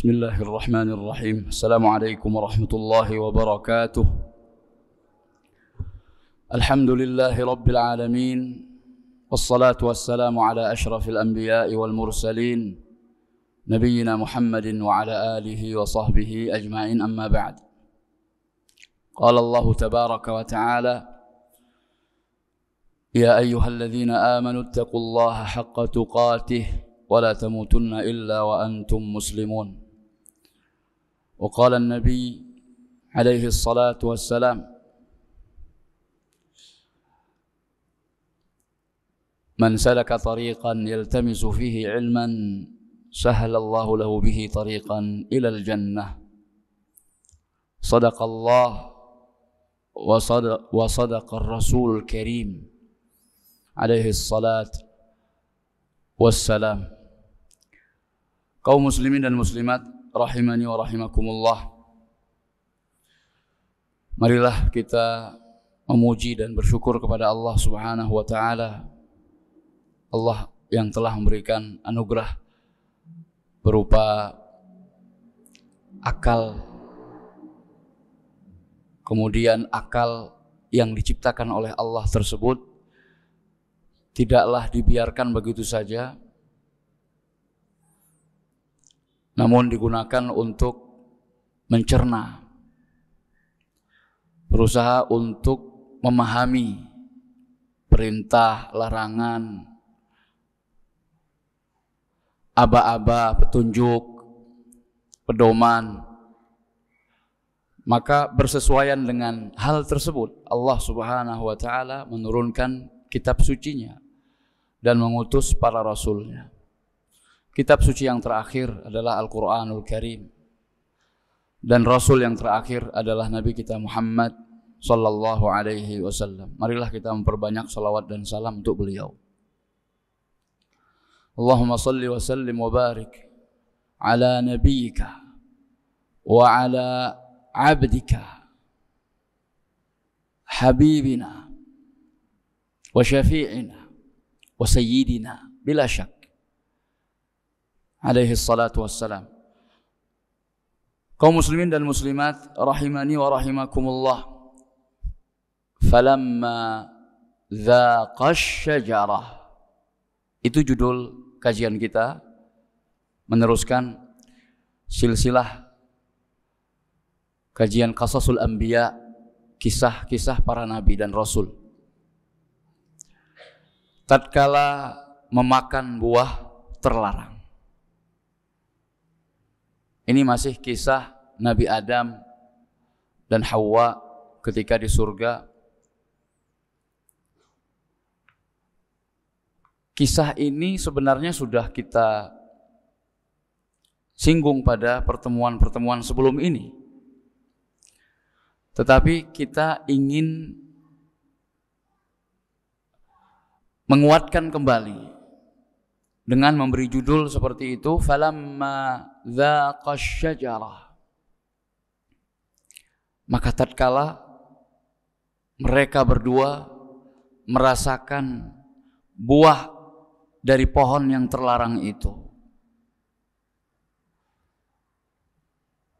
بسم الله الرحمن الرحيم. السلام عليكم ورحمة الله وبركاته. الحمد لله رب العالمين، والصلاة والسلام على أشرف الأنبياء والمرسلين نبينا محمد وعلى آله وصحبه أجمعين، أما بعد. قال الله تبارك وتعالى: يا أيها الذين آمنوا اتقوا الله حق تقاته ولا تموتن إلا وأنتم مسلمون. وقال النبي عليه الصلاة والسلام: من سلك طريقا يلتمس فيه علما سهل الله له به طريقا إلى الجنة. صدق الله وصدق الرسول الكريم عليه الصلاة wassalam. Kaum muslimin dan muslimat rahimani wa rahimakumullah, marilah kita memuji dan bersyukur kepada Allah Subhanahu wa taala, Allah yang telah memberikan anugerah berupa akal, kemudian akal yang diciptakan oleh Allah tersebut tidaklah dibiarkan begitu saja, namun digunakan untuk mencerna, berusaha untuk memahami perintah, larangan, aba-aba, petunjuk, pedoman. Maka bersesuaian dengan hal tersebut, Allah Subhanahu wa taala menurunkan kitab sucinya dan mengutus para rasulnya. Kitab suci yang terakhir adalah Al-Quranul Karim, dan rasul yang terakhir adalah Nabi kita Muhammad sallallahu alaihi wasallam. Marilah kita memperbanyak salawat dan salam untuk beliau. Allahumma salli wa sallim wa barik ala nabiyyika wa ala abdika habibina wa syafi'ina wa sayyidina bila syak alaihi salatu wassalam. Kaum muslimin dan muslimat rahimani wa rahimakumullah, falamma dzaqash syajarah, itu judul kajian kita, meneruskan silsilah kajian qasasul anbiya, kisah-kisah para nabi dan rasul. Tatkala memakan buah terlarang. Ini masih kisah Nabi Adam dan Hawa ketika di surga. Kisah ini sebenarnya sudah kita singgung pada pertemuan-pertemuan sebelum ini, tetapi kita ingin menguatkan kembali dengan memberi judul seperti itu, falamma dzaqash syajarah. Maka tatkala mereka berdua merasakan buah dari pohon yang terlarang itu.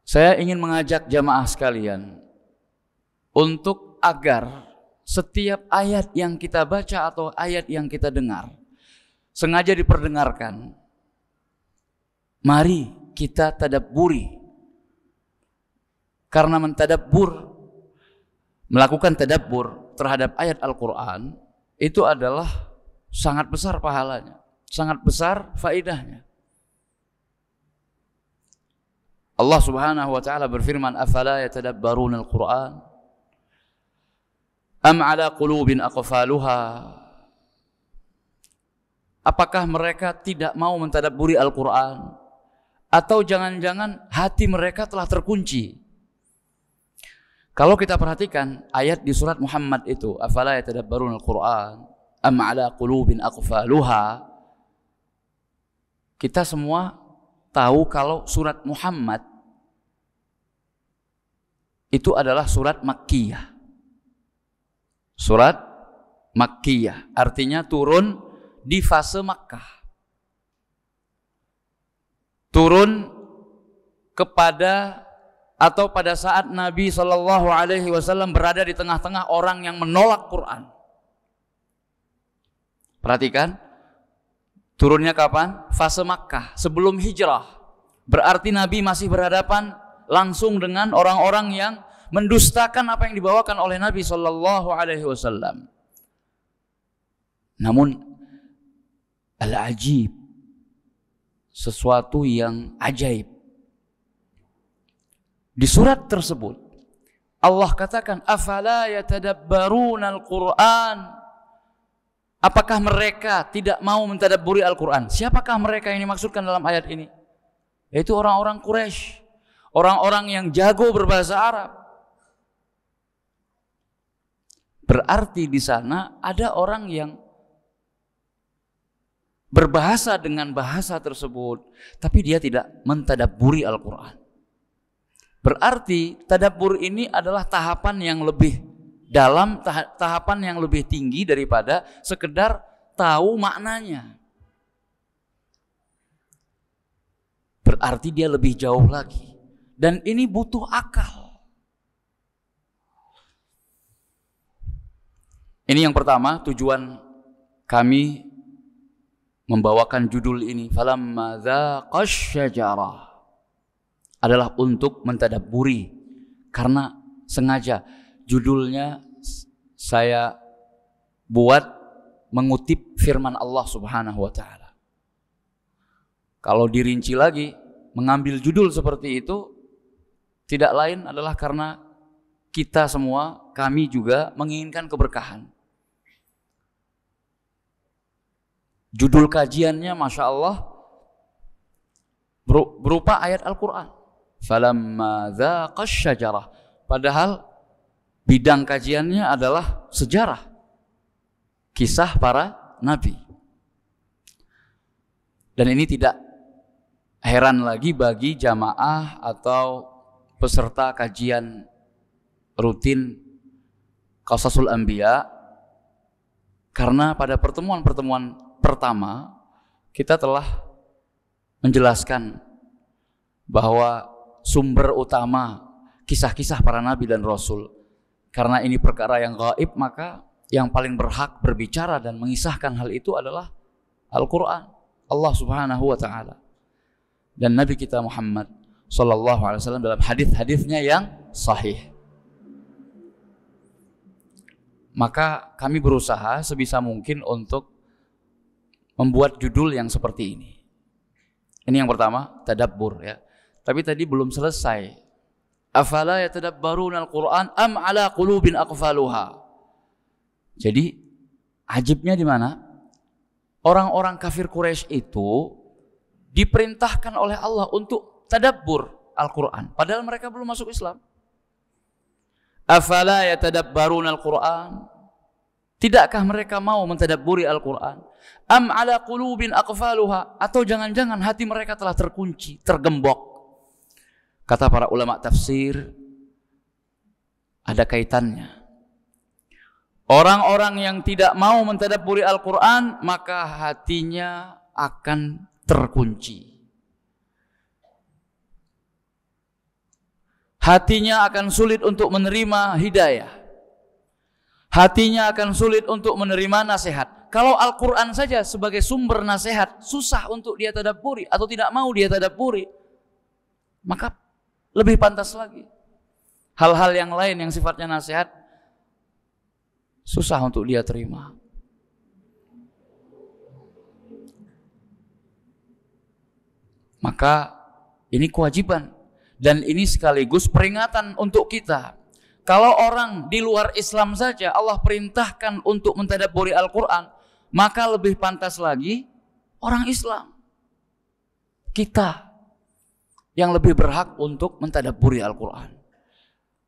Saya ingin mengajak jamaah sekalian untuk agar setiap ayat yang kita baca atau ayat yang kita dengar sengaja diperdengarkan, mari kita tadabburi. Karena mentadabbur, melakukan tadabbur terhadap ayat Al-Quran, itu adalah sangat besar pahalanya, sangat besar faidahnya. Allah Subhanahu wa taala berfirman: afala yatadabbaruna al-Quran am ala qulubin aqfaluha. Apakah mereka tidak mau mentadabburi Al-Quran, atau jangan-jangan hati mereka telah terkunci? Kalau kita perhatikan ayat di surat Muhammad itu, afala yatadabbaruna al-Quran am ala qulubin aqfaluha, kita semua tahu kalau surat Muhammad itu adalah surat Makkiyah. Surat Makkiyah artinya turun di fase Makkah. Turun kepada atau pada saat Nabi Shallallahu Alaihi Wasallam berada di tengah-tengah orang yang menolak Quran. Perhatikan, turunnya kapan? Fase Makkah, sebelum hijrah. Berarti Nabi masih berhadapan langsung dengan orang-orang yang mendustakan apa yang dibawakan oleh Nabi Shallallahu Alaihi Wasallam. Namun al-ajib, sesuatu yang ajaib, di surat tersebut Allah katakan, afala yatadabbaruna al-Quran, apakah mereka tidak mau mentadabburi Al-Quran? Siapakah mereka yang dimaksudkan dalam ayat ini? Yaitu orang-orang Quraisy, orang-orang yang jago berbahasa Arab. Berarti di sana ada orang yang berbahasa dengan bahasa tersebut, tapi dia tidak mentadabburi Al-Quran. Berarti tadabbur ini adalah tahapan yang lebih dalam, tahapan yang lebih tinggi daripada sekedar tahu maknanya. Berarti dia lebih jauh lagi. Dan ini butuh akal. Ini yang pertama, tujuan kami membawakan judul ini, falamma dzaqash syajarah, adalah untuk mentadabburi. Karena sengaja judulnya saya buat mengutip firman Allah Subhanahu wa taala. Kalau dirinci lagi, mengambil judul seperti itu tidak lain adalah karena kita semua, kami juga menginginkan keberkahan. Judul kajiannya Masya Allah berupa ayat Al-Quran. Falamma dzaqash syajarah. Padahal bidang kajiannya adalah sejarah, kisah para nabi. Dan ini tidak heran lagi bagi jamaah atau peserta kajian rutin Qasasul Anbiya, karena pada pertemuan-pertemuan pertama kita telah menjelaskan bahwa sumber utama kisah-kisah para nabi dan rasul. Karena ini perkara yang gaib, maka yang paling berhak berbicara dan mengisahkan hal itu adalah Al-Quran, Allah Subhanahu wa ta'ala, dan Nabi kita Muhammad Sallallahu Alaihi Wasallam dalam hadis-hadisnya yang sahih. Maka kami berusaha sebisa mungkin untuk membuat judul yang seperti ini. Ini yang pertama, tadabbur ya. Tapi tadi belum selesai. Afala yatadabbaruna al-Quran am ala qulubin aqfaluha. Jadi ajibnya di mana? Orang-orang kafir Quraisy itu diperintahkan oleh Allah untuk tadabbur Al-Quran, padahal mereka belum masuk Islam. Afala yatadabbaruna al-Quran, tidakkah mereka mau mentadabburi Al-Quran? Am ala qulubin aqfaluha, atau jangan-jangan hati mereka telah terkunci, tergembok. Kata para ulama tafsir, ada kaitannya. Orang-orang yang tidak mau mentadabburi Al-Quran, maka hatinya akan terkunci. Hatinya akan sulit untuk menerima hidayah. Hatinya akan sulit untuk menerima nasihat. Kalau Al-Quran saja sebagai sumber nasihat susah untuk dia tadabburi atau tidak mau dia tadabburi, maka lebih pantas lagi hal-hal yang lain yang sifatnya nasihat susah untuk dia terima. Maka ini kewajiban dan ini sekaligus peringatan untuk kita. Kalau orang di luar Islam saja Allah perintahkan untuk mentadabburi Al-Quran, maka lebih pantas lagi orang Islam, kita yang lebih berhak untuk mentadabburi Al-Quran.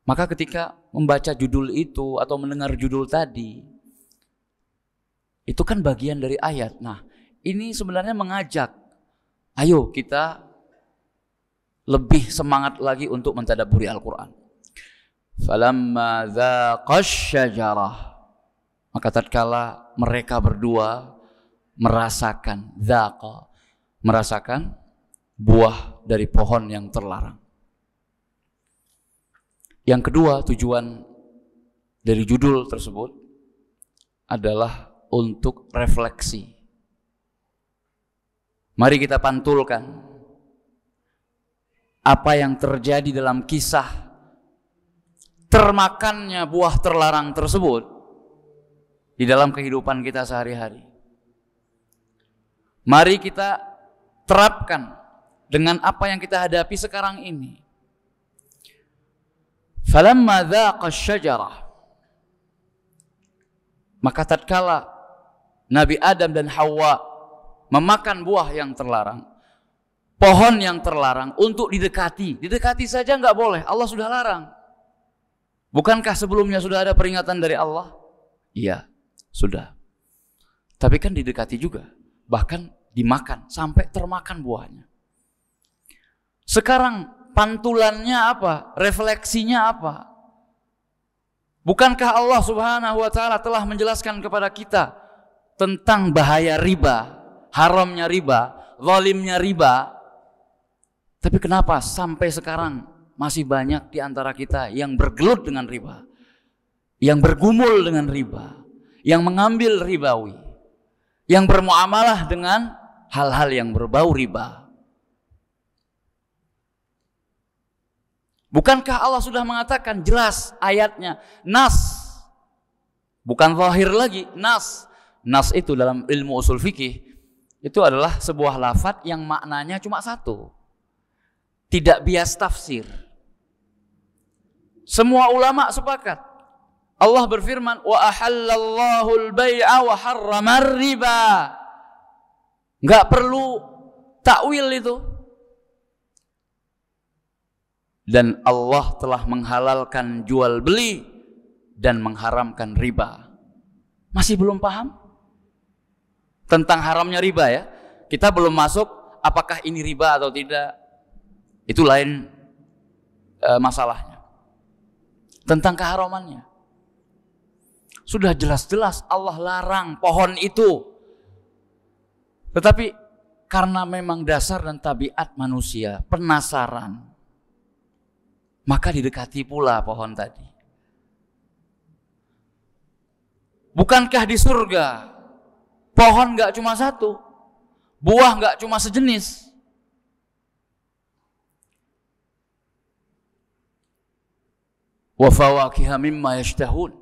Maka ketika membaca judul itu atau mendengar judul tadi, itu kan bagian dari ayat. Nah, ini sebenarnya mengajak, ayo kita lebih semangat lagi untuk mentadabburi Al-Quran. Falamma dzaqash syajarah, maka tatkala mereka berdua merasakan, dzaqa, merasakan buah dari pohon yang terlarang. Yang kedua, tujuan dari judul tersebut adalah untuk refleksi. Mari kita pantulkan apa yang terjadi dalam kisah termakannya buah terlarang tersebut di dalam kehidupan kita sehari-hari. Mari kita terapkan dengan apa yang kita hadapi sekarang ini. Falamma dhaqa asy-syajarah, maka tatkala Nabi Adam dan Hawa memakan buah yang terlarang, pohon yang terlarang untuk didekati saja nggak boleh, Allah sudah larang. Bukankah sebelumnya sudah ada peringatan dari Allah? Iya, sudah. Tapi kan didekati juga, bahkan dimakan sampai termakan buahnya. Sekarang pantulannya apa? Refleksinya apa? Bukankah Allah Subhanahu wa taala telah menjelaskan kepada kita tentang bahaya riba, haramnya riba, zalimnya riba? Tapi kenapa sampai sekarang masih banyak di antara kita yang bergelut dengan riba, yang bergumul dengan riba, yang mengambil ribawi, yang bermuamalah dengan hal-hal yang berbau riba? Bukankah Allah sudah mengatakan jelas ayatnya, nas, bukan zahir lagi, nas. Nas itu dalam ilmu usul fikih itu adalah sebuah lafadz yang maknanya cuma satu, tidak bias tafsir. Semua ulama sepakat. Allah berfirman, wa ahallallahu al-bai'a wa harrama riba. Enggak perlu takwil itu. Dan Allah telah menghalalkan jual beli dan mengharamkan riba. Masih belum paham tentang haramnya riba ya? Kita belum masuk apakah ini riba atau tidak. Itu lain masalahnya. Tentang keharamannya sudah jelas-jelas Allah larang pohon itu. Tetapi karena memang dasar dan tabiat manusia penasaran, maka didekati pula pohon tadi. Bukankah di surga pohon gak cuma satu, buah gak cuma sejenis? Wa fawakiha mimma yashtahun.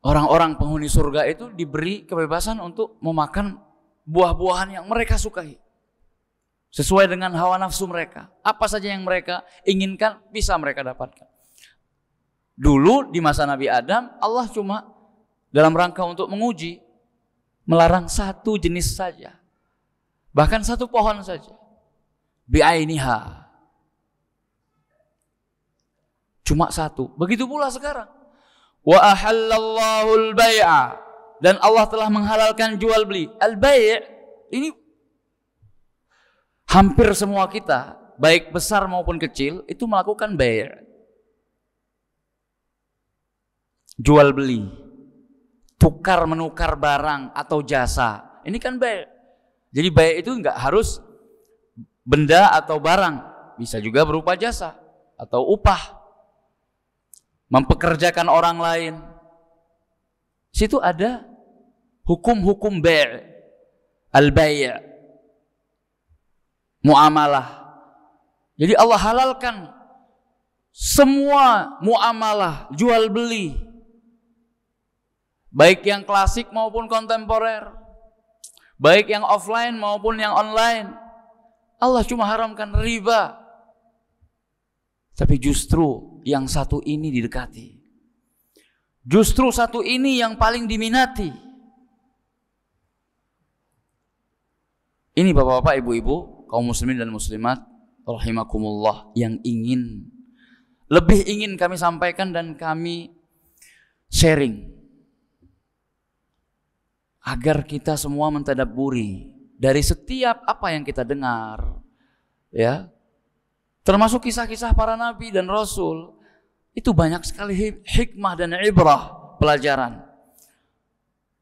Orang-orang penghuni surga itu diberi kebebasan untuk memakan buah-buahan yang mereka sukai, sesuai dengan hawa nafsu mereka. Apa saja yang mereka inginkan bisa mereka dapatkan. Dulu di masa Nabi Adam, Allah cuma dalam rangka untuk menguji, melarang satu jenis saja, bahkan satu pohon saja, bi'ainiha, cuma satu. Begitu pula sekarang. Wa ahallallahu al-bai'a, dan Allah telah menghalalkan jual beli. Al-bai' ini hampir semua kita, baik besar maupun kecil, itu melakukan bai'. Jual beli, tukar menukar barang atau jasa. Ini kan bai'. Jadi bai' itu enggak harus benda atau barang, bisa juga berupa jasa atau upah, mempekerjakan orang lain. Situ ada hukum-hukum bai', al-bai', muamalah. Jadi Allah halalkan semua muamalah, jual beli, baik yang klasik maupun kontemporer, baik yang offline maupun yang online. Allah cuma haramkan riba. Tapi justru yang satu ini didekati. Justru satu ini yang paling diminati. Ini bapak-bapak, ibu-ibu, kaum muslimin dan muslimat rahimakumullah, yang lebih ingin kami sampaikan dan kami sharing, agar kita semua mentadabburi dari setiap apa yang kita dengar, ya, termasuk kisah-kisah para nabi dan rasul. Itu banyak sekali hikmah dan ibrah, pelajaran.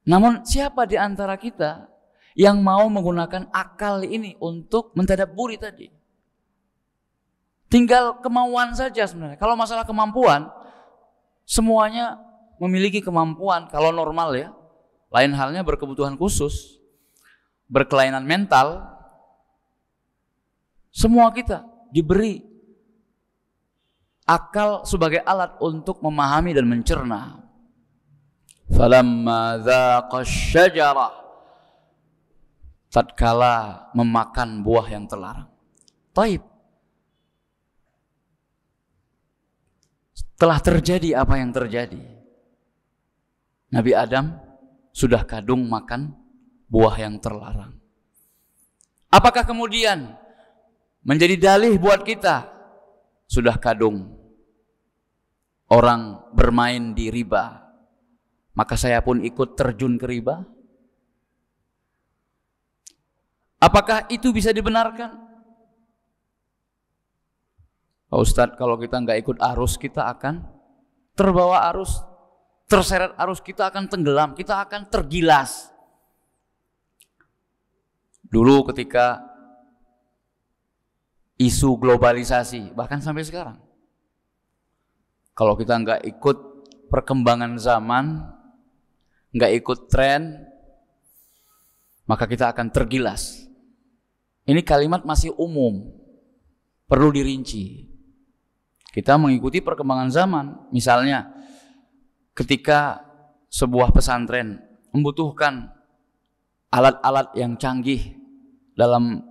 Namun siapa di antara kita yang mau menggunakan akal ini untuk mentadabburi tadi. Tinggal kemauan saja sebenarnya. Kalau masalah kemampuan, semuanya memiliki kemampuan kalau normal ya. Lain halnya berkebutuhan khusus, berkelainan mental, semua kita diberi akal sebagai alat untuk memahami dan mencerna. Falamma dzaqa asy-syajarah, tatkala memakan buah yang terlarang. Taib. Telah terjadi apa yang terjadi. Nabi Adam sudah kadung makan buah yang terlarang. Apakah kemudian menjadi dalih buat kita? Sudah kadung orang bermain di riba, maka saya pun ikut terjun ke riba? Apakah itu bisa dibenarkan? Pak Ustadz, kalau kita nggak ikut arus, kita akan terbawa arus, terseret arus, kita akan tenggelam, kita akan tergilas. Dulu ketika isu globalisasi, bahkan sampai sekarang, kalau kita nggak ikut perkembangan zaman, nggak ikut tren, maka kita akan tergilas. Ini kalimat masih umum, perlu dirinci. Kita mengikuti perkembangan zaman. Misalnya, ketika sebuah pesantren membutuhkan alat-alat yang canggih dalam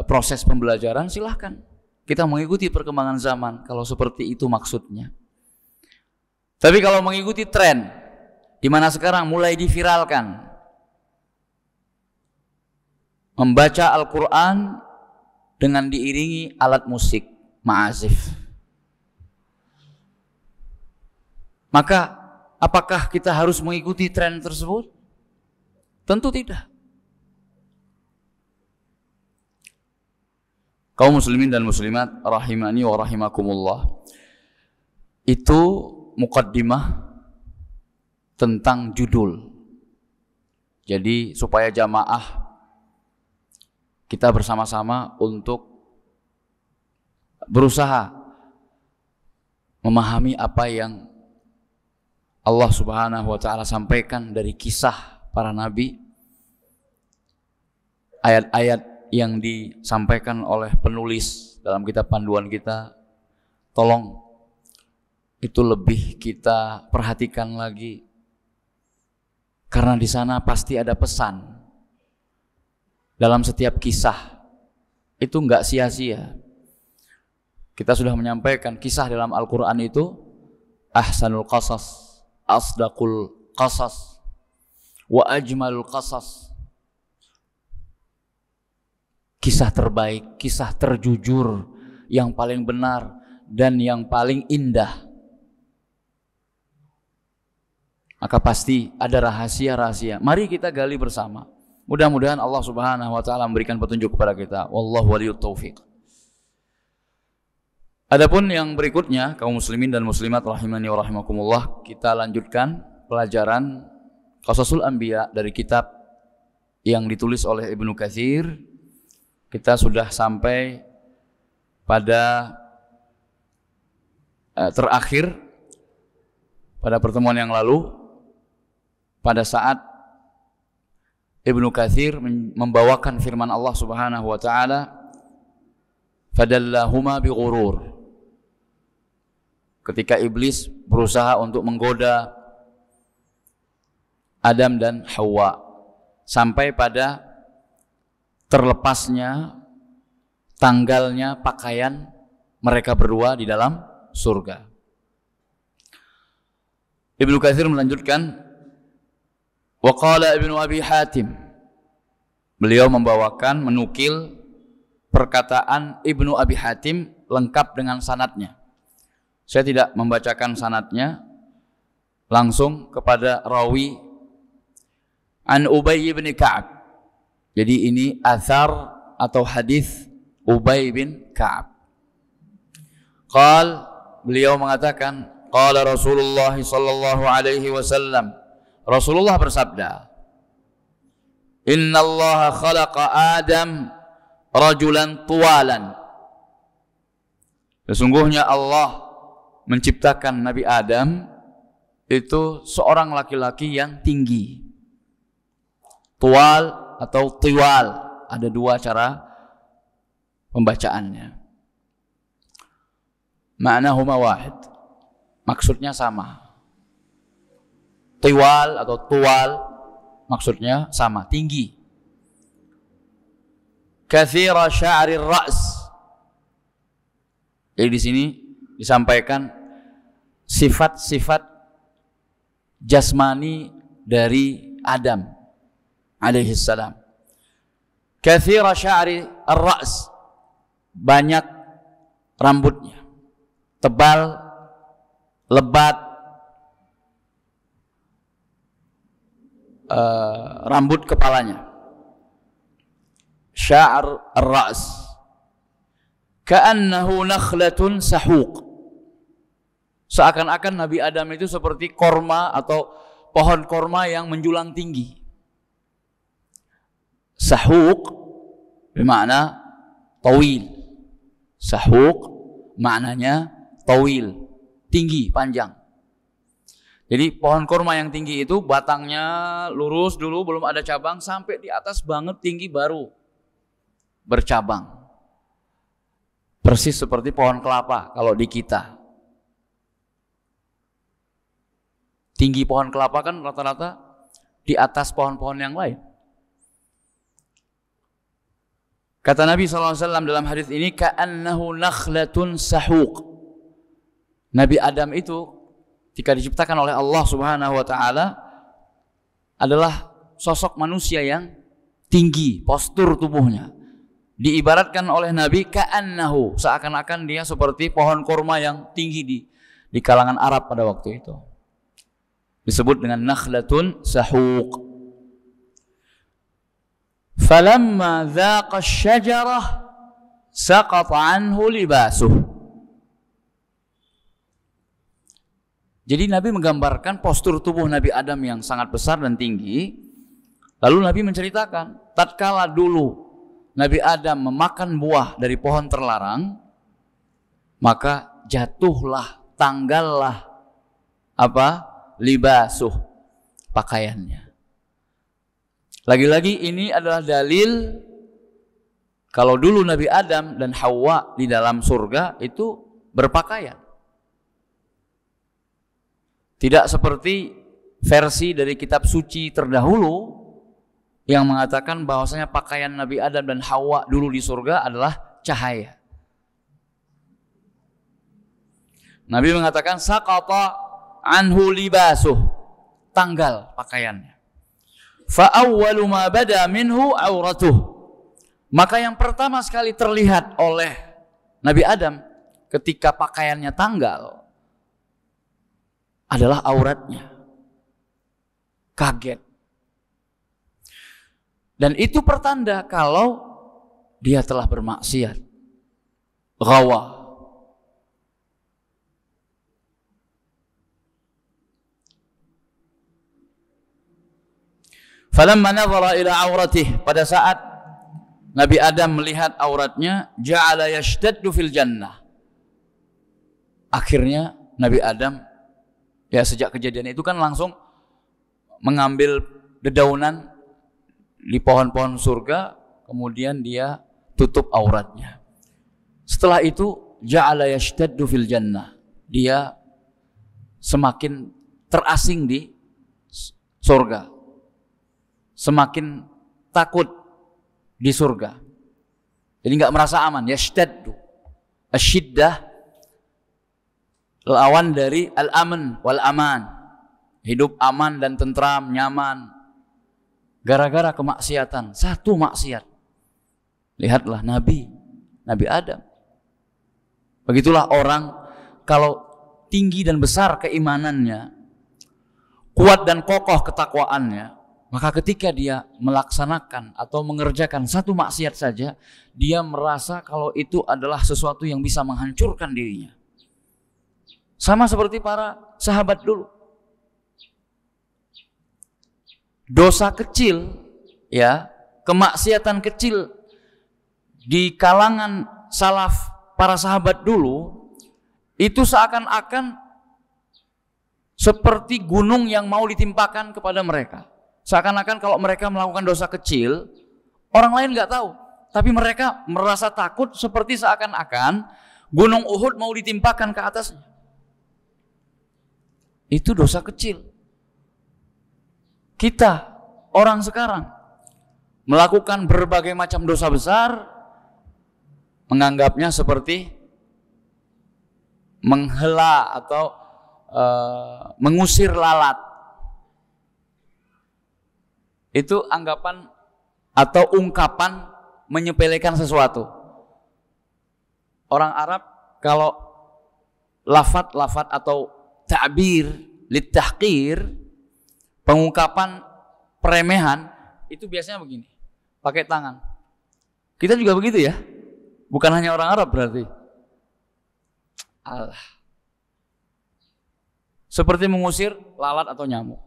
proses pembelajaran, silahkan. Kita mengikuti perkembangan zaman kalau seperti itu maksudnya. Tapi kalau mengikuti tren, di mana sekarang mulai diviralkan, membaca Al-Quran dengan diiringi alat musik, ma'azif. Maka apakah kita harus mengikuti tren tersebut? Tentu tidak. Kaum muslimin dan muslimat rahimani wa rahimakumullah. Itu muqaddimah tentang judul. Jadi supaya jamaah kita bersama-sama untuk berusaha memahami apa yang Allah Subhanahu wa taala sampaikan dari kisah para nabi, ayat-ayat yang disampaikan oleh penulis dalam kitab panduan kita. Tolong itu lebih kita perhatikan lagi, karena di sana pasti ada pesan. Dalam setiap kisah itu enggak sia-sia. Kita sudah menyampaikan kisah dalam Al-Quran itu ahsanul qasas, asdaqul qasas, wa ajmalul qasas. Kisah terbaik, kisah terjujur, yang paling benar dan yang paling indah. Maka pasti ada rahasia-rahasia. Mari kita gali bersama. Mudah-mudahan Allah Subhanahu wa taala memberikan petunjuk kepada kita. Wallahu waliyut taufiq. Adapun yang berikutnya, kaum muslimin dan muslimat rahimani wa rahimakumullah, kita lanjutkan pelajaran Qasasul Anbiya dari kitab yang ditulis oleh Ibnu Katsir. Kita sudah sampai pada terakhir pada pertemuan yang lalu, pada saat Ibnu Katsir membawakan firman Allah Subhanahu wa taala, fadallahuma bighurur. Ketika iblis berusaha untuk menggoda Adam dan Hawa sampai pada terlepasnya tanggalnya pakaian mereka berdua di dalam surga. Ibnu Katsir melanjutkan, wa qala Ibnu Abi Hatim, beliau membawakan, menukil perkataan Ibnu Abi Hatim lengkap dengan sanadnya. Saya tidak membacakan sanadnya, langsung kepada rawi an Ubay bin Ka'ab. Jadi ini athar atau hadis Ubay bin Ka'ab. Beliau mengatakan, qala Rasulullah sallallahu alaihi wasallam, Rasulullah bersabda, innallaha khalaqa Adam rajulan tuwalan. Sesungguhnya Allah menciptakan Nabi Adam itu seorang laki-laki yang tinggi. Tuwal atau tiwal, ada dua cara pembacaannya. Ma'nahuma wahid, maksudnya sama. Tiwal atau tuwal maksudnya sama, tinggi. Katsira sya'rir ra's. Jadi di sini disampaikan sifat-sifat jasmani dari Adam alaihi salam. Katsira sya'ri ar-ra's, banyak rambutnya, tebal, lebat, rambut kepalanya. Sya'r ar-ra's ka'annahu nakhlatun sahuq, seakan-akan Nabi Adam itu seperti korma atau pohon korma yang menjulang tinggi. Sahuq bermakna tawil. Sahuq maknanya tawil, tinggi, panjang. Jadi pohon korma yang tinggi itu batangnya lurus dulu, belum ada cabang, sampai di atas banget tinggi baru bercabang. Persis seperti pohon kelapa kalau di kita. Tinggi pohon kelapa kan rata-rata di atas pohon-pohon yang lain. Kata Nabi SAW dalam hadis ini, ka'annahu nakhlatun sahuq. Nabi Adam itu ketika diciptakan oleh Allah Subhanahu wa taala adalah sosok manusia yang tinggi, postur tubuhnya. Diibaratkan oleh Nabi ka'annahu, seakan-akan dia seperti pohon kurma yang tinggi di kalangan Arab pada waktu itu. Disebut dengan nakhlatun sahuq. Falamma dhaqa asy-syajarah saqata anhu libasuh. Jadi Nabi menggambarkan postur tubuh Nabi Adam yang sangat besar dan tinggi. Lalu Nabi menceritakan, tatkala dulu Nabi Adam memakan buah dari pohon terlarang, maka jatuhlah, tanggallah libasuh, pakaiannya. Lagi-lagi ini adalah dalil kalau dulu Nabi Adam dan Hawa di dalam surga itu berpakaian. Tidak seperti versi dari kitab suci terdahulu yang mengatakan bahwasanya pakaian Nabi Adam dan Hawa dulu di surga adalah cahaya. Nabi mengatakan saqata anhu libasuh, tanggal pakaiannya. Fa awwalu ma bada minhu auratuh, maka yang pertama sekali terlihat oleh Nabi Adam ketika pakaiannya tanggal adalah auratnya. Kaget. Dan itu pertanda kalau dia telah bermaksiat. Ghawa. Falamma nadhara ila auratih, pada saat Nabi Adam melihat auratnya, ja'ala yashtaddu fil jannah. Akhirnya Nabi Adam, ya sejak kejadian itu kan langsung mengambil dedaunan di pohon-pohon surga, kemudian dia tutup auratnya. Setelah itu ja'ala yashtaddu fil jannah, dia semakin terasing di surga, semakin takut di surga. Jadi nggak merasa aman. Yashtaddu, asyiddah lawan dari al-aman wal aman, hidup aman dan tentram, nyaman. Gara-gara kemaksiatan, satu maksiat. Lihatlah Nabi Adam. Begitulah orang kalau tinggi dan besar keimanannya, kuat dan kokoh ketakwaannya, maka ketika dia melaksanakan atau mengerjakan satu maksiat saja, dia merasa kalau itu adalah sesuatu yang bisa menghancurkan dirinya. Sama seperti para sahabat dulu. Dosa kecil ya, kemaksiatan kecil di kalangan salaf para sahabat dulu itu seakan-akan seperti gunung yang mau ditimpakan kepada mereka. Seakan-akan kalau mereka melakukan dosa kecil, orang lain nggak tahu, tapi mereka merasa takut seperti seakan-akan gunung Uhud mau ditimpakan ke atasnya. Itu dosa kecil. Kita, orang sekarang, melakukan berbagai macam dosa besar, menganggapnya seperti menghela atau mengusir lalat. Itu anggapan atau ungkapan menyepelekan sesuatu. Orang Arab kalau lafat-lafat atau ta'bir litahqir, pengungkapan peremehan, itu biasanya begini, pakai tangan. Kita juga begitu ya, bukan hanya orang Arab berarti. Allah, seperti mengusir lalat atau nyamuk.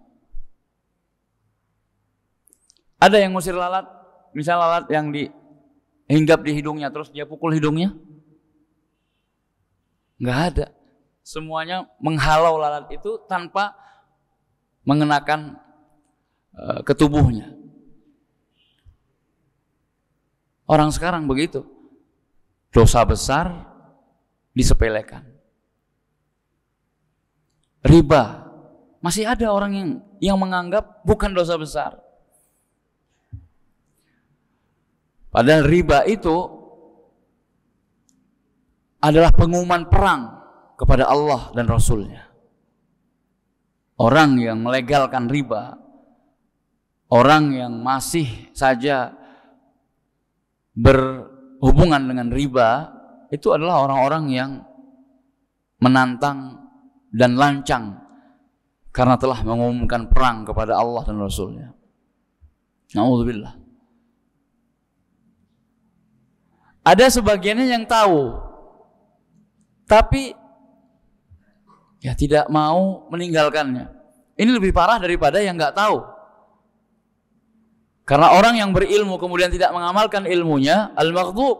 Ada yang ngusir lalat, misal lalat yang dihinggap di hidungnya terus dia pukul hidungnya? Nggak ada. Semuanya menghalau lalat itu tanpa mengenakan ke tubuhnya. Orang sekarang begitu. Dosa besar disepelekan. Riba, masih ada orang yang menganggap bukan dosa besar. Padahal riba itu adalah pengumuman perang kepada Allah dan Rasulnya. Orang yang melegalkan riba, orang yang masih saja berhubungan dengan riba, itu adalah orang-orang yang menantang dan lancang karena telah mengumumkan perang kepada Allah dan Rasulnya. Na'udzubillah. Ada sebagiannya yang tahu, tapi ya tidak mau meninggalkannya. Ini lebih parah daripada yang nggak tahu. Karena orang yang berilmu kemudian tidak mengamalkan ilmunya, al-maghdub,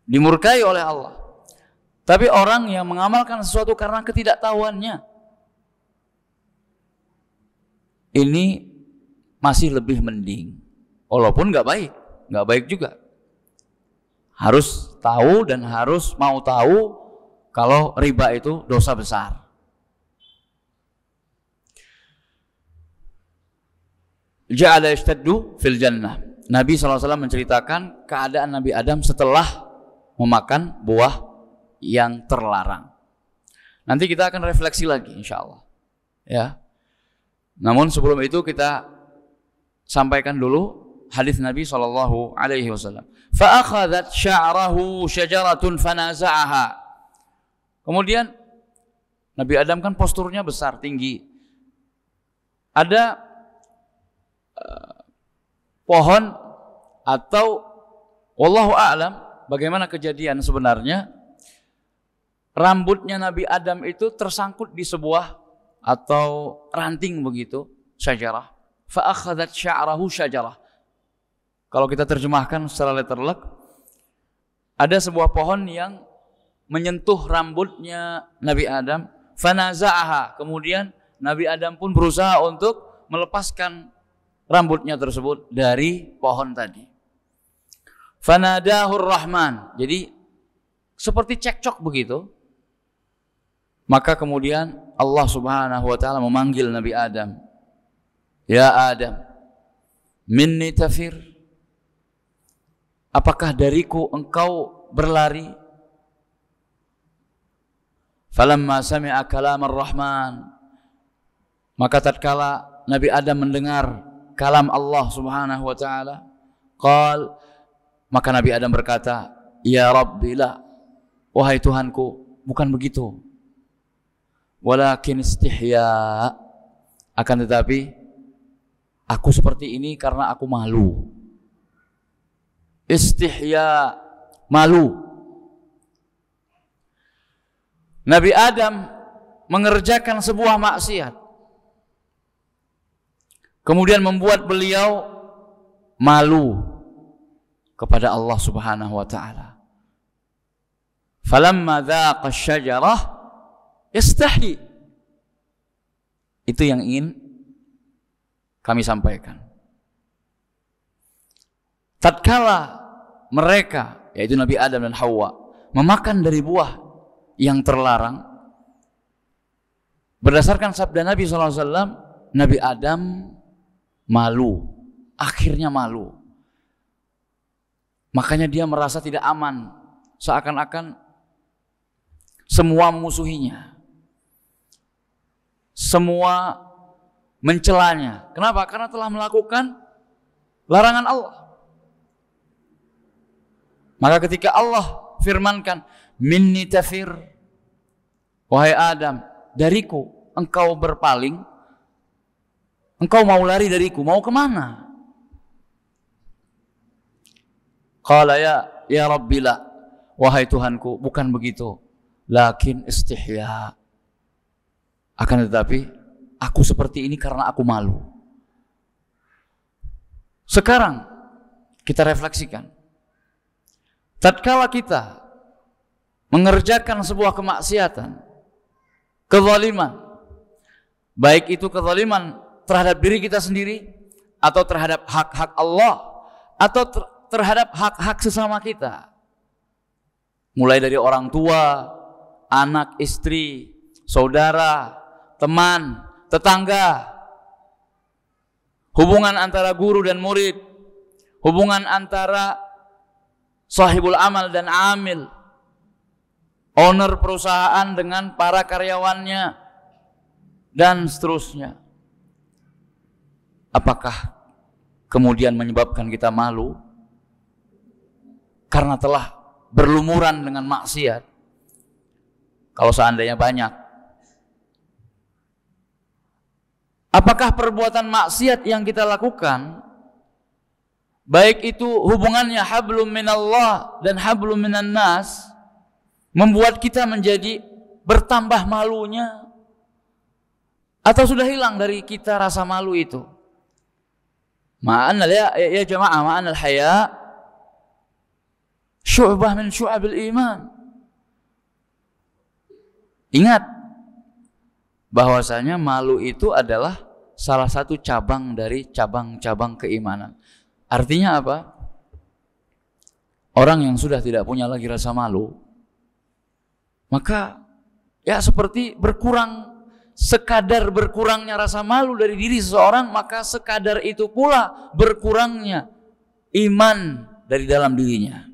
dimurkai oleh Allah. Tapi orang yang mengamalkan sesuatu karena ketidaktahuannya, ini masih lebih mending. Walaupun nggak baik juga. Harus tahu dan harus mau tahu kalau riba itu dosa besar. Ja'ala yashtaddu fil jannah. Nabi SAW menceritakan keadaan Nabi Adam setelah memakan buah yang terlarang. Nanti kita akan refleksi lagi insya Allah. Ya. Namun sebelum itu kita sampaikan dulu hadis Nabi SAW. Fa'akhadhat sya'rahu syajaratun fanaza'aha. Kemudian Nabi Adam kan posturnya besar, tinggi. Ada pohon atau wallahu a'lam bagaimana kejadian sebenarnya, rambutnya Nabi Adam itu tersangkut di sebuah atau ranting begitu, syajarah. Fa'akhadhat sya'rahu syajarah. Kalau kita terjemahkan secara letterlek, ada sebuah pohon yang menyentuh rambutnya Nabi Adam, fanaza'aha. Kemudian Nabi Adam pun berusaha untuk melepaskan rambutnya tersebut dari pohon tadi. Fanadahur Rahman. Jadi seperti cekcok begitu. Maka kemudian Allah Subhanahu wa taala memanggil Nabi Adam. Ya Adam, minni tafir. Apakah dariku engkau berlari? Falamma sami'a kalam ar-Rahman, maka tatkala Nabi Adam mendengar kalam Allah Subhanahu wa taala, maka Nabi Adam berkata, ya Rabbi la, wahai Tuhanku, bukan begitu. Walakin istihya, akan tetapi aku seperti ini karena aku malu. Istihya, malu. Nabi Adam mengerjakan sebuah maksiat, kemudian membuat beliau malu kepada Allah Subhanahu wa taala. Falamma dzaqa asy-syajarah yastahi. Itu yang ingin kami sampaikan. Tatkala mereka, yaitu Nabi Adam dan Hawa, memakan dari buah yang terlarang, berdasarkan sabda Nabi SAW, Nabi Adam malu, akhirnya malu. Makanya dia merasa tidak aman, seakan-akan semua memusuhinya, semua mencelanya. Kenapa? Karena telah melakukan larangan Allah. Maka ketika Allah firmankan, minni tafir, wahai Adam, dariku engkau berpaling, engkau mau lari dariku, mau kemana? Qala ya Rabbi la, wahai Tuhanku, bukan begitu, lakin istihya, akan tetapi aku seperti ini karena aku malu. Sekarang kita refleksikan, tatkala kita mengerjakan sebuah kemaksiatan, kezaliman, baik itu kezaliman terhadap diri kita sendiri, atau terhadap hak-hak Allah, atau terhadap hak-hak sesama kita, mulai dari orang tua, anak, istri, saudara, teman, tetangga, hubungan antara guru dan murid, hubungan antara sahibul amal dan amil, owner perusahaan dengan para karyawannya, dan seterusnya. Apakah kemudian menyebabkan kita malu karena telah berlumuran dengan maksiat? Kalau seandainya banyak. Apakah perbuatan maksiat yang kita lakukan, baik itu hubungannya hablum minallah dan hablum minan nas, membuat kita menjadi bertambah malunya, atau sudah hilang dari kita rasa malu itu? Ma'anal ya jamaah, ma'anal haya syu'bah min syu'abil iman. Ingat bahwasanya malu itu adalah salah satu cabang dari cabang-cabang keimanan. Artinya apa? Orang yang sudah tidak punya lagi rasa malu, maka ya seperti sekadar berkurangnya rasa malu dari diri seseorang, maka sekadar itu pula berkurangnya iman dari dalam dirinya.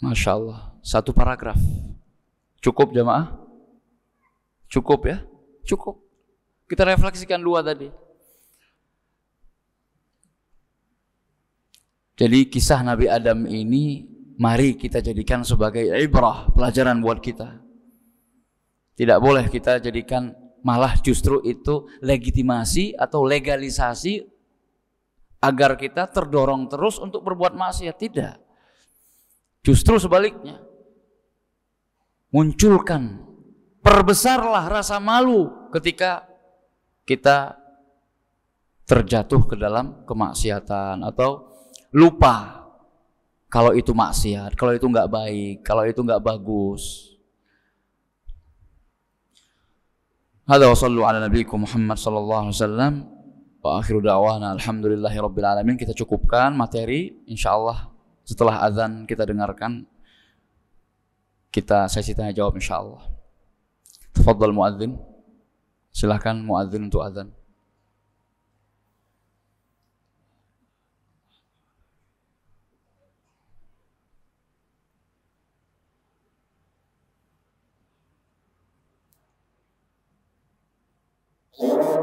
Masya Allah, satu paragraf cukup jamaah? Cukup ya? Cukup. Kita refleksikan dua tadi. Jadi kisah Nabi Adam ini mari kita jadikan sebagai ibrah, pelajaran buat kita. Tidak boleh kita jadikan malah justru itu legitimasi atau legalisasi agar kita terdorong terus untuk berbuat maksiat. Tidak. Justru sebaliknya, munculkan, perbesarlah rasa malu ketika kita terjatuh ke dalam kemaksiatan atau lupa kalau itu maksiat, kalau itu nggak baik, kalau itu nggak bagus. Hadza wa sallu ala nabiyikum Muhammad sallallahu alaihi wasallam wa akhiru da'wana alhamdulillahi rabbil alamin. Kita cukupkan materi, insyaallah setelah azan kita dengarkan, kita sesi tanya jawab insyaallah. Tafadhal muadzin. Silakan muadzin untuk azan. Yeah.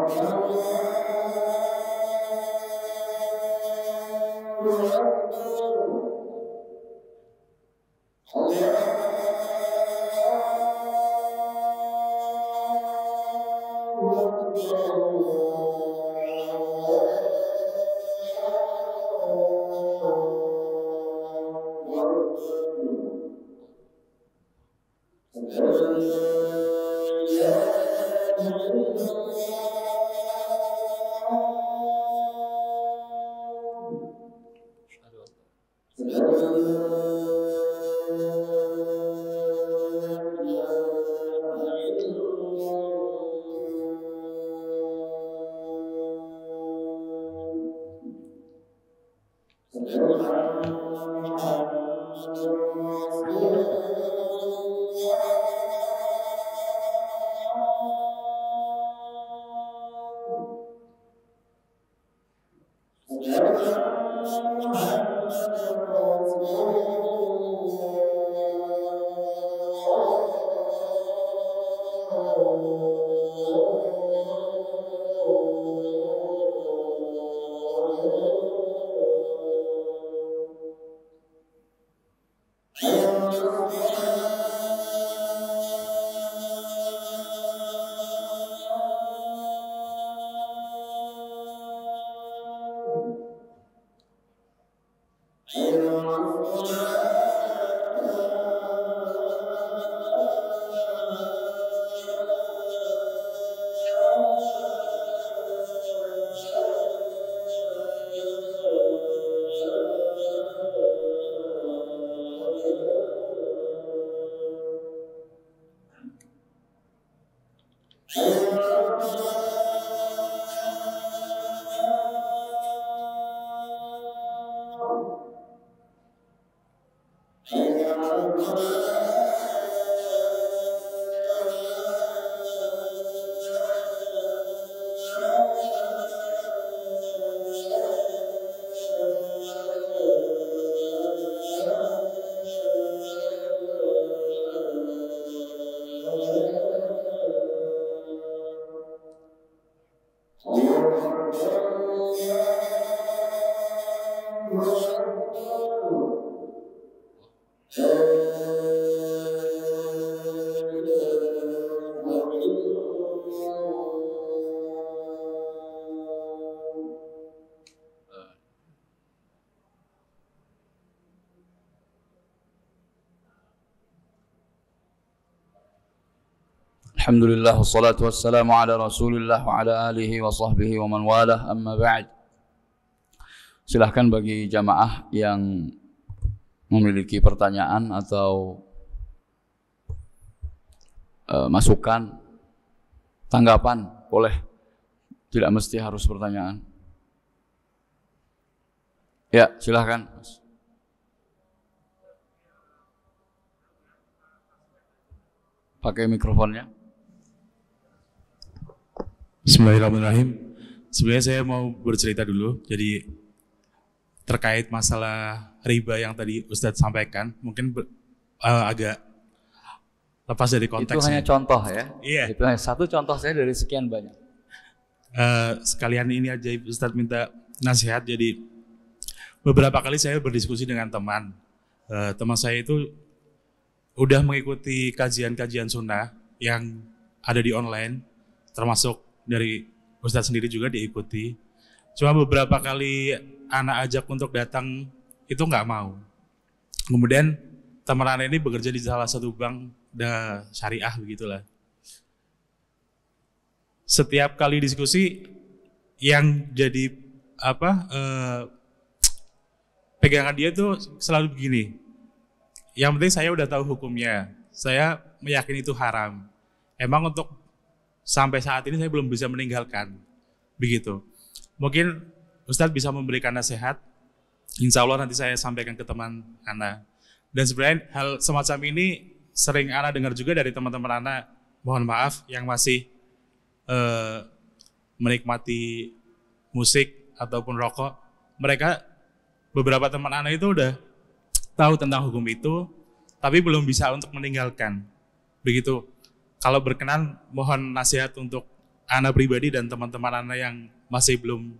Alhamdulillah wassalatu wassalamu ala Rasulillah wa ala alihi wa sahbihi wa man walah, amma ba'd. Silahkan bagi jamaah yang memiliki pertanyaan atau masukan, tanggapan, boleh. Tidak mesti harus pertanyaan. Ya, silahkan. Pakai mikrofonnya. Bismillahirrahmanirrahim. Sebenarnya saya mau bercerita dulu. Jadi terkait masalah riba yang tadi Ustadz sampaikan, mungkin agak lepas dari konteksnya. Itu hanya contoh ya. Iya. Itu hanya satu contoh saya dari sekian banyak. Sekalian ini aja Ustadz minta nasihat. Jadi beberapa kali saya berdiskusi dengan teman. Teman saya itu udah mengikuti kajian-kajian sunnah yang ada di online, termasuk dari Ustadz sendiri juga diikuti. Cuma beberapa kali anak ajak untuk datang itu nggak mau. Kemudian teman anak ini bekerja di salah satu bank syariah begitulah. Setiap kali diskusi yang jadi pegangan dia tuh selalu begini. Yang penting saya udah tahu hukumnya. Saya meyakini itu haram. Emang untuk sampai saat ini saya belum bisa meninggalkan. Begitu. Mungkin Ustadz bisa memberikan nasihat. Insya Allah nanti saya sampaikan ke teman Ana. Dan sebenarnya hal semacam ini sering Ana dengar juga dari teman-teman Ana. Mohon maaf yang masih menikmati musik ataupun rokok. Mereka, beberapa teman Ana itu udah tahu tentang hukum itu, tapi belum bisa untuk meninggalkan. Begitu. Kalau berkenan, mohon nasihat untuk Ana pribadi dan teman-teman Ana yang masih belum,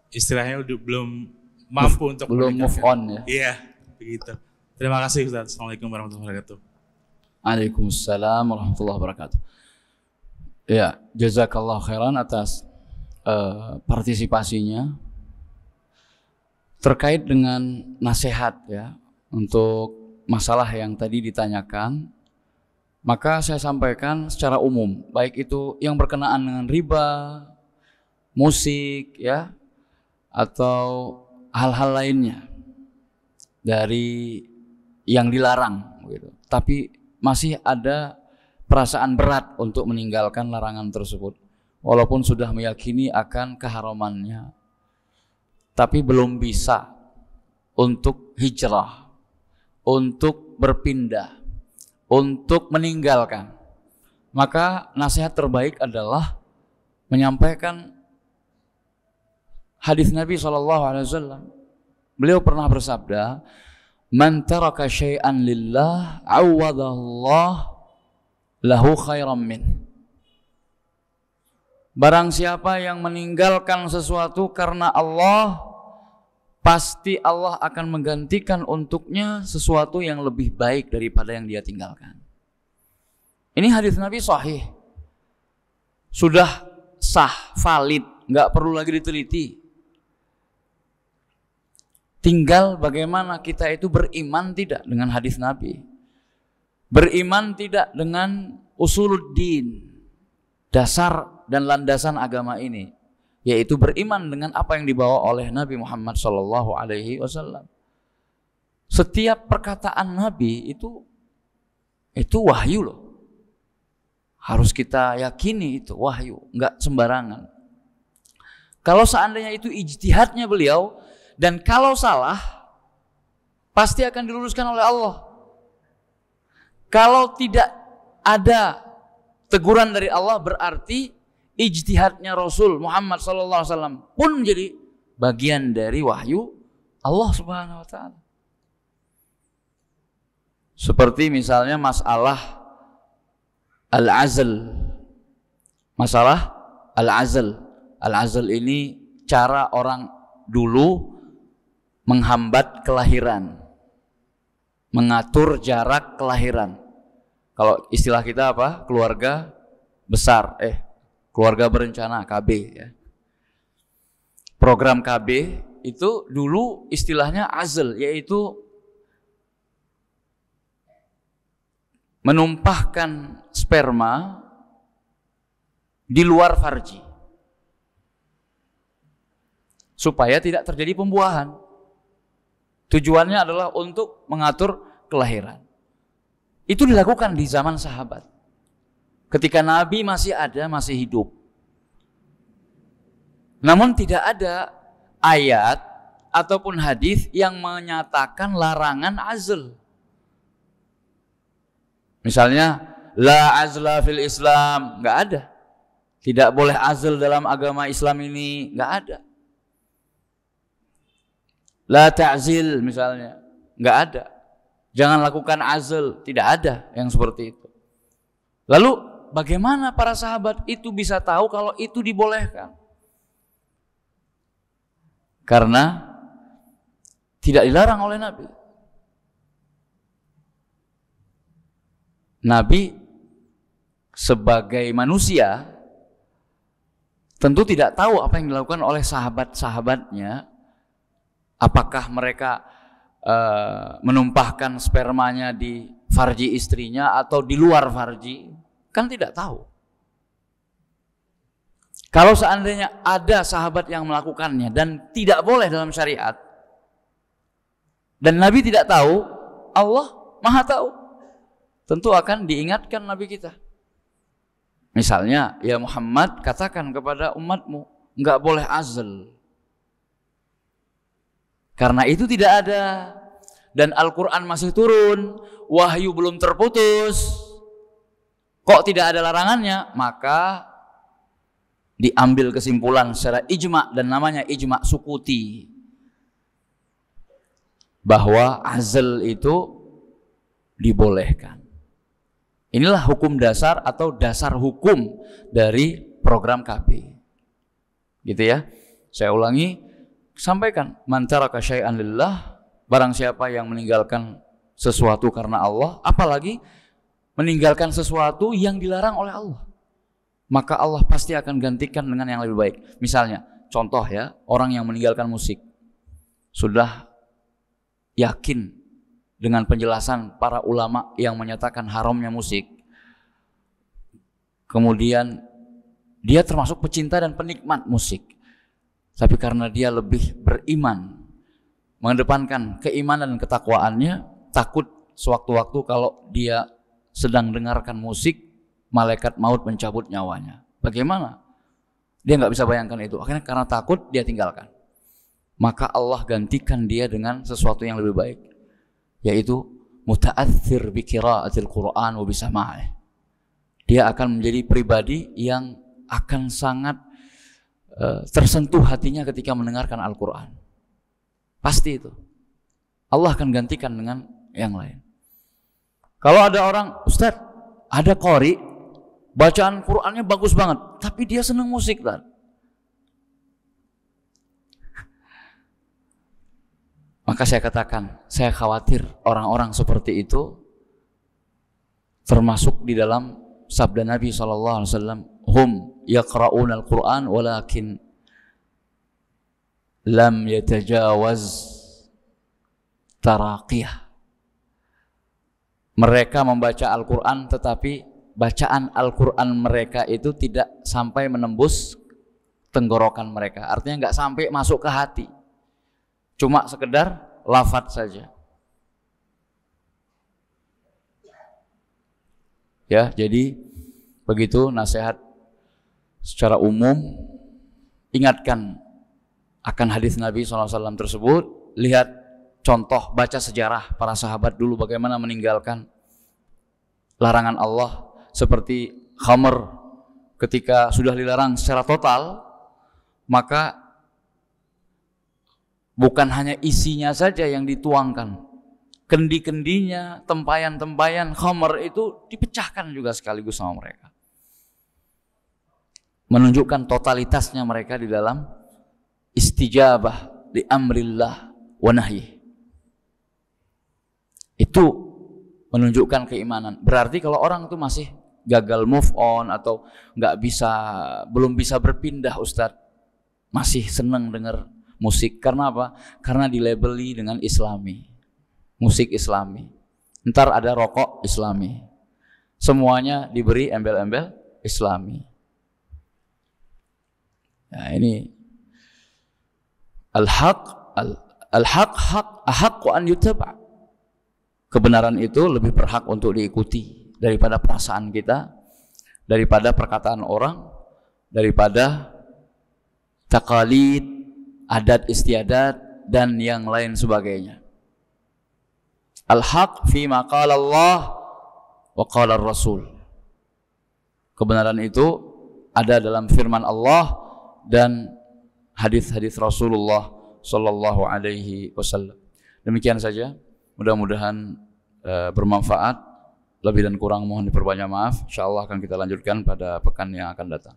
istilahnya belum mampu untuk belum move on ya. Iya, begitu. Terima kasih Ustaz. Assalamualaikum warahmatullahi wabarakatuh. Waalaikumsalam warahmatullahi wabarakatuh. Ya, jazakallah khairan atas partisipasinya. Terkait dengan nasihat ya untuk masalah yang tadi ditanyakan, maka saya sampaikan secara umum, baik itu yang berkenaan dengan riba, musik ya, atau hal-hal lainnya dari yang dilarang gitu. Tapi masih ada perasaan berat untuk meninggalkan larangan tersebut walaupun sudah meyakini akan keharamannya, tapi belum bisa untuk hijrah, untuk berpindah, untuk meninggalkan. Maka nasihat terbaik adalah menyampaikan hadis Nabi SAW. Beliau pernah bersabda, "Man taraka syai'an lillah, 'awwadallah lahu khairam min. Barang siapa yang meninggalkan sesuatu karena Allah, pasti Allah akan menggantikan untuknya sesuatu yang lebih baik daripada yang dia tinggalkan. Ini hadis Nabi sahih. Sudah sah, valid, nggak perlu lagi diteliti. Tinggal bagaimana kita itu beriman tidak dengan hadis Nabi. Beriman tidak dengan usuluddin, dasar dan landasan agama ini, yaitu beriman dengan apa yang dibawa oleh Nabi Muhammad SAW. Setiap perkataan Nabi itu wahyu loh. Harus kita yakini itu wahyu, nggak sembarangan. Kalau seandainya itu ijtihadnya beliau, dan kalau salah, pasti akan diluruskan oleh Allah. Kalau tidak ada teguran dari Allah, berarti ijtihadnya Rasul Muhammad SAW pun menjadi bagian dari wahyu Allah Subhanahu Wa Taala. Seperti misalnya masalah al-azl. Masalah al-azl. Al-azl ini cara orang dulu menghambat kelahiran, mengatur jarak kelahiran. Kalau istilah kita apa? Keluarga besar, keluarga berencana, KB ya. Program KB itu dulu istilahnya azl, yaitu menumpahkan sperma di luar farji supaya tidak terjadi pembuahan. Tujuannya adalah untuk mengatur kelahiran. Itu dilakukan di zaman sahabat. Ketika Nabi masih ada, masih hidup. Namun tidak ada ayat ataupun hadis yang menyatakan larangan azl. Misalnya, la azla fil Islam, nggak ada. Tidak boleh azl dalam agama Islam ini, nggak ada. La ta'zil misalnya, nggak ada. Jangan lakukan azl, tidak ada yang seperti itu. Lalu bagaimana para sahabat itu bisa tahu kalau itu dibolehkan? Karena tidak dilarang oleh Nabi. Nabi sebagai manusia tentu tidak tahu apa yang dilakukan oleh sahabat-sahabatnya. Apakah mereka menumpahkan spermanya di farji istrinya atau di luar farji? Kan tidak tahu. Kalau seandainya ada sahabat yang melakukannya dan tidak boleh dalam syariat, dan Nabi tidak tahu, Allah Maha tahu, tentu akan diingatkan Nabi kita. Misalnya, ya Muhammad, katakan kepada umatmu, nggak boleh azl. Karena itu tidak ada, dan Al-Quran masih turun, wahyu belum terputus, kok tidak ada larangannya? Maka diambil kesimpulan secara ijma, dan namanya ijma sukuti, bahwa azl itu dibolehkan. Inilah hukum dasar atau dasar hukum dari program KB. Gitu ya. Saya ulangi, sampaikan, man taraka syai'an lillah, barang siapa yang meninggalkan sesuatu karena Allah, apalagi meninggalkan sesuatu yang dilarang oleh Allah, maka Allah pasti akan gantikan dengan yang lebih baik. Misalnya, contoh ya, orang yang meninggalkan musik, sudah yakin dengan penjelasan para ulama yang menyatakan haramnya musik, kemudian dia termasuk pecinta dan penikmat musik, tapi karena dia lebih beriman, mengedepankan keimanan dan ketakwaannya, takut sewaktu-waktu kalau dia sedang dengarkan musik, malaikat maut mencabut nyawanya. Bagaimana? Dia nggak bisa bayangkan itu. Akhirnya karena takut, dia tinggalkan. Maka Allah gantikan dia dengan sesuatu yang lebih baik, yaitu muta'athir bi qira'atil Qur'an wa bi sama'ih. Dia akan menjadi pribadi yang akan sangat tersentuh hatinya ketika mendengarkan Al-Quran. Pasti itu. Allah akan gantikan dengan yang lain. Kalau ada orang, Ustaz, ada qori, bacaan Qur'annya bagus banget, tapi dia senang musik kan. Maka saya katakan, saya khawatir orang-orang seperti itu termasuk di dalam sabda Nabi SAW, hum yaqra'un al-Quran walakin lam yatajawaz taraqiyah. Mereka membaca Al-Quran tetapi bacaan Al-Quran mereka itu tidak sampai menembus tenggorokan mereka. Artinya nggak sampai masuk ke hati. Cuma sekedar lafadz saja. Ya, jadi begitu nasihat secara umum. Ingatkan akan hadis Nabi SAW tersebut. Lihat contoh, baca sejarah para sahabat dulu bagaimana meninggalkan larangan Allah, seperti khamr ketika sudah dilarang secara total, maka bukan hanya isinya saja yang dituangkan, kendi-kendinya, tempayan-tempayan khamr itu dipecahkan juga sekaligus sama mereka, menunjukkan totalitasnya mereka di dalam istijabah li amrillah wa nahyi. Itu menunjukkan keimanan. Berarti kalau orang itu masih gagal move on atau belum bisa berpindah, Ustadz, masih senang dengar musik. Karena apa? Karena dilabeli dengan Islami, musik Islami. Ntar ada rokok Islami. Semuanya diberi embel-embel Islami. Nah, ini al-haq ahaqqu an yutaba'. Kebenaran itu lebih berhak untuk diikuti daripada perasaan kita, daripada perkataan orang, daripada taqalid, adat istiadat dan yang lain sebagainya. Al-haq fi ma qala Allah wa qala Rasul. Kebenaran itu ada dalam firman Allah dan hadis-hadis Rasulullah sallallahu alaihi wasallam. Demikian saja. Mudah-mudahan bermanfaat. Lebih dan kurang mohon diperbanyak maaf. InsyaAllah akan kita lanjutkan pada pekan yang akan datang.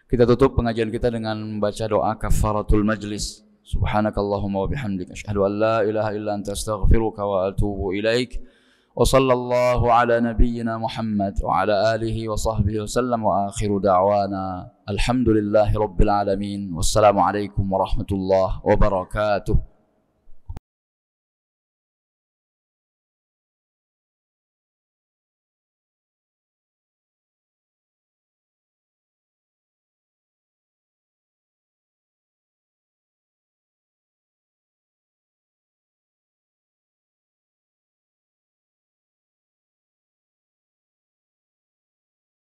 Kita tutup pengajian kita dengan membaca doa kafaratul majlis. Subhanakallahumma wa bihamdika asyhadu an la ilaha illa anta astaghfiruka wa atubu ilaik. Wa sallallahu ala nabiyyina Muhammad wa ala alihi wa sahbihi wa sallam wa akhiru da'wana alhamdulillahi rabbil alamin. Wassalamu alaikum warahmatullahi wabarakatuh.